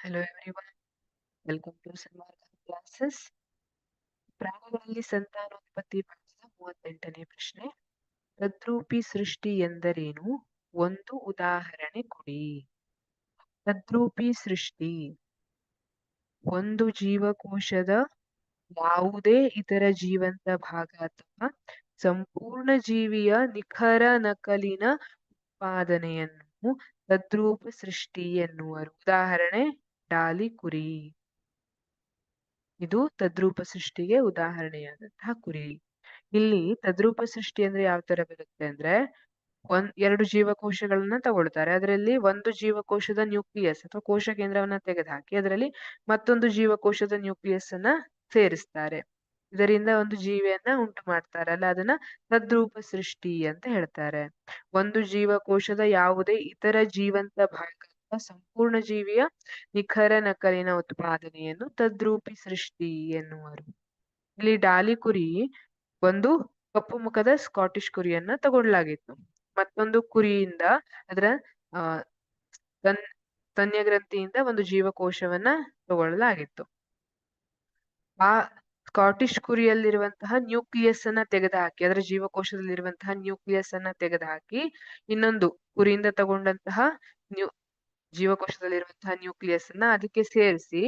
Hello everyone, welcome to Sanmark classes. ಪ್ರಾಣಿಗಳಲ್ಲಿ ಸಂತಾನೋತ್ಪತ್ತಿ ಪಾಠದ 38ನೇ ಪ್ರಶ್ನೆ. ತದ್ರೂಪಿ ಸೃಷ್ಟಿ ಎಂದರೇನು? ಒಂದು ಉದಾಹರಣೆ ಕೊಡಿ. ತದ್ರೂಪಿ ಸೃಷ್ಟಿ ಒಂದು ಜೀವಕೋಶದ ಯಾವುದೇ ಇತರ ಜೀವಂತ ಭಾಗ ಅಥವಾ ಸಂಪೂರ್ಣ ಜೀವಿಯ ನಿಖರ ನಕಲಿನ ಉತ್ಪಾದನೆಯನ್ನು ತದ್ರೂಪ ಸೃಷ್ಟಿ ಎನ್ನುವರು. ಉದಾಹರಣೆ ಡಾಲಿ ಕುರಿ. ಇದು ತದ್ರೂಪ ಸೃಷ್ಟಿಗೆ ಉದಾಹರಣೆಯಾದಂತಹ ಕುರಿ. ಇಲ್ಲಿ ತದ್ರೂಪ ಸೃಷ್ಟಿ ಅಂದ್ರೆ ಯಾವ ತರ ಬರುತ್ತೆ ಅಂದ್ರೆ, ಎರಡು ಜೀವಕೋಶಗಳನ್ನ ತಗೊಳ್ತಾರೆ. ಅದರಲ್ಲಿ ಒಂದು ಜೀವಕೋಶದ ನ್ಯೂಕ್ಲಿಯಸ್ ಅಥವಾ ಕೋಶ ಕೇಂದ್ರವನ್ನ ತೆಗೆದುಹಾಕಿ ಅದರಲ್ಲಿ ಮತ್ತೊಂದು ಜೀವಕೋಶದ ನ್ಯೂಕ್ಲಿಯಸ್ ಅನ್ನ ಸೇರಿಸ್ತಾರೆ. ಇದರಿಂದ ಒಂದು ಜೀವಿಯನ್ನ ಉಂಟು ಮಾಡ್ತಾರಲ್ಲ, ಅದನ್ನ ತದ್ರೂಪ ಸೃಷ್ಟಿ ಅಂತ ಹೇಳ್ತಾರೆ. ಒಂದು ಜೀವಕೋಶದ ಯಾವುದೇ ಇತರ ಜೀವಂತ ಭಾಗ ಅಥವಾ ಸಂಪೂರ್ಣ ಜೀವಿಯ ನಿಖರ ನಕಲಿನ ಉತ್ಪಾದನೆಯನ್ನು ತದ್ರೂಪಿ ಸೃಷ್ಟಿ ಎನ್ನುವರು. ಇಲ್ಲಿ ಡಾಲಿ ಕುರಿ ಒಂದು ಕಪ್ಪು ಮುಖದ ಸ್ಕಾಟಿಷ್ ಕುರಿಯನ್ನ ತಗೊಳ್ಳಲಾಗಿತ್ತು. ಮತ್ತೊಂದು ಕುರಿಯಿಂದ ಅದರ ಸ್ತನ್ಯ ಗ್ರಂಥಿಯಿಂದ ಒಂದು ಜೀವಕೋಶವನ್ನ ತಗೊಳ್ಳಲಾಗಿತ್ತು. ಆ ಸ್ಕಾಟಿಷ್ ಕುರಿಯಲ್ಲಿರುವಂತಹ ನ್ಯೂಕ್ಲಿಯಸ್ ಅನ್ನ ತೆಗೆದುಹಾಕಿ, ಅದರ ಜೀವಕೋಶದಲ್ಲಿರುವಂತಹ ನ್ಯೂಕ್ಲಿಯಸ್ ಅನ್ನ ತೆಗೆದುಹಾಕಿ ಇನ್ನೊಂದು ಕುರಿಯಿಂದ ತಗೊಂಡಂತಹ ಜೀವಕೋಶದಲ್ಲಿರುವಂತಹ ನ್ಯೂಕ್ಲಿಯಸ್ ಅನ್ನ ಅದಕ್ಕೆ ಸೇರಿಸಿ,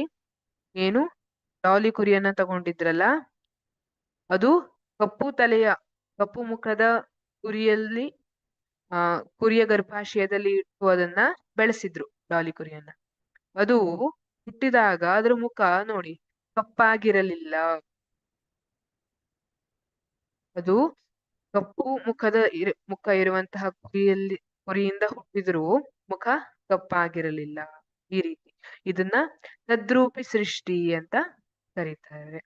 ಏನು ಡಾಲಿ ಕುರಿಯನ್ನ ತಗೊಂಡಿದ್ರಲ್ಲ ಅದು ಕಪ್ಪು ಮುಖದ ಕುರಿಯಲ್ಲಿ ಕುರಿಯ ಗರ್ಭಾಶಯದಲ್ಲಿ ಇಟ್ಟು ಅದನ್ನ ಬೆಳೆಸಿದ್ರು ಡಾಲಿ ಕುರಿಯನ್ನ. ಅದು ಹುಟ್ಟಿದಾಗ ಅದ್ರ ಮುಖ ನೋಡಿ ಕಪ್ಪಾಗಿರಲಿಲ್ಲ. ಅದು ಕಪ್ಪು ಮುಖ ಇರುವಂತಹ ಕುರಿಯಿಂದ ಹುಟ್ಟಿದ್ರು ಮುಖ ಕಪ್ಪಾಗಿರಲಿಲ್ಲ. ಈ ರೀತಿ ಇದನ್ನ ತದ್ರೂಪಿ ಸೃಷ್ಟಿ ಅಂತ ಕರೀತಾರೆ.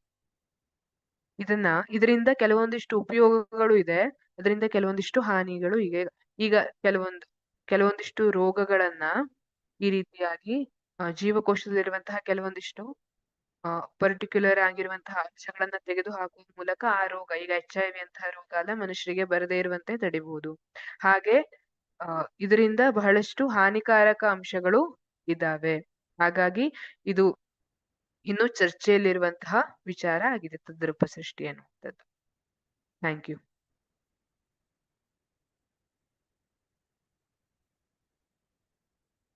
ಇದರಿಂದ ಕೆಲವೊಂದಿಷ್ಟು ಉಪಯೋಗಗಳು ಇದೆ, ಅದರಿಂದ ಕೆಲವೊಂದಿಷ್ಟು ಹಾನಿಗಳು ಇದೆ. ಈಗ ಕೆಲವೊಂದಿಷ್ಟು ರೋಗಗಳನ್ನ ಈ ರೀತಿಯಾಗಿ ಜೀವಕೋಶದಲ್ಲಿರುವಂತಹ ಕೆಲವೊಂದಿಷ್ಟು ಪರ್ಟಿಕ್ಯುಲರ್ ಆಗಿರುವಂತಹ ಅಂಶಗಳನ್ನ ತೆಗೆದು ಹಾಕುವ ಮೂಲಕ ಆ ರೋಗ, ಈಗ HIV ಅಂತಹ ರೋಗ ಅಲ್ಲ, ಮನುಷ್ಯರಿಗೆ ಬರದೇ ಇರುವಂತೆ ತಡಿಬಹುದು. ಹಾಗೆ ಇದರಿಂದ ಬಹಳಷ್ಟು ಹಾನಿಕಾರಕ ಅಂಶಗಳು ಇದ್ದಾವೆ. ಹಾಗಾಗಿ ಇದು ಇನ್ನು ಚರ್ಚೆಯಲ್ಲಿರುವಂತಹ ವಿಚಾರ ಆಗಿದೆ ತದ್ರೂಪ ಸೃಷ್ಟಿ ಅನ್ನುವಂಥದ್ದು. Thank you.